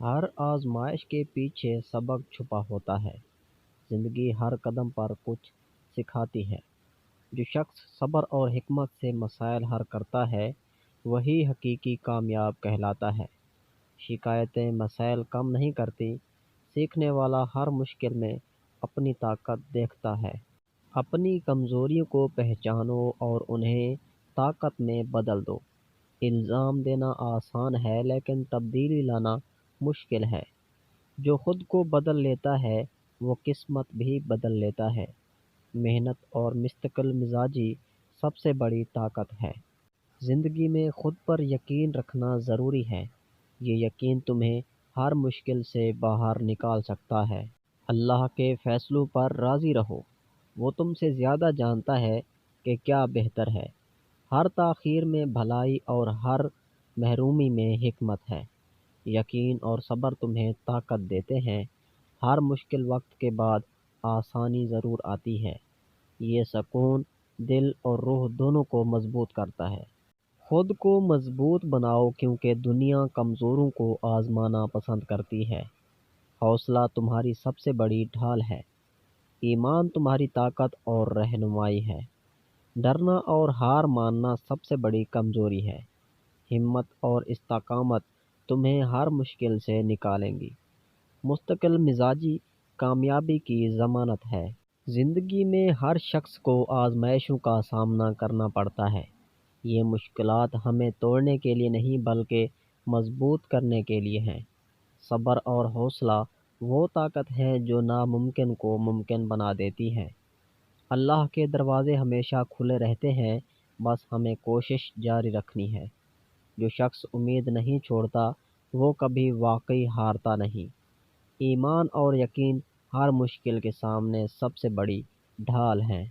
ہر آزمائش کے پیچھے سبق چھپا ہوتا ہے۔ زندگی ہر قدم پر کچھ سکھاتی ہے۔ جو شخص صبر اور حکمت سے مسائل حل کرتا ہے وہی حقیقی کامیاب کہلاتا ہے۔ شکایتیں مسائل کم نہیں کرتی، سیکھنے والا ہر مشکل میں اپنی طاقت دیکھتا ہے۔ اپنی کمزوریوں کو پہچانو اور انہیں طاقت میں بدل دو۔ الزام دینا آسان ہے لیکن تبدیلی لانا مشکل ہے۔ جو خود کو بدل لیتا ہے وہ قسمت بھی بدل لیتا ہے۔ محنت اور مستقل مزاجی سب سے بڑی طاقت ہے۔ زندگی میں خود پر یقین رکھنا ضروری ہے۔ یہ یقین تمہیں ہر مشکل سے باہر نکال سکتا ہے۔ اللہ کے فیصلوں پر راضی رہو۔ وہ تم سے زیادہ جانتا ہے کہ کیا بہتر ہے۔ ہر تاخیر میں بھلائی اور ہر محرومی میں حکمت ہے۔ یقین اور صبر تمہیں طاقت دیتے ہیں۔ ہر مشکل وقت کے بعد آسانی ضرور آتی ہے۔ یہ سکون دل اور روح دونوں کو مضبوط کرتا ہے۔ خود کو مضبوط بناؤ کیونکہ دنیا کمزوروں کو آزمانا پسند کرتی ہے۔ حوصلہ تمہاری سب سے بڑی ڈھال ہے۔ ایمان تمہاری طاقت اور رہنمائی ہے۔ ڈرنا اور ہار ماننا سب سے بڑی کمزوری ہے۔ ہمت اور استقامت تمہیں ہر مشکل سے نکالیں گی۔ مستقل مزاجی کامیابی کی ضمانت ہے۔ زندگی میں ہر شخص کو آزمائشوں کا سامنا کرنا پڑتا ہے۔ یہ مشکلات ہمیں توڑنے کے لیے نہیں بلکہ مضبوط کرنے کے لیے ہیں۔ صبر اور حوصلہ وہ طاقت ہے جو ناممکن کو ممکن بنا دیتی ہے۔ اللہ کے دروازے ہمیشہ کھلے رہتے ہیں، بس ہمیں کوشش جاری رکھنی ہے۔ جو شخص امید نہیں چھوڑتا وہ کبھی واقعی ہارتا نہیں۔ ایمان اور یقین ہر مشکل کے سامنے سب سے بڑی ڈھال ہیں۔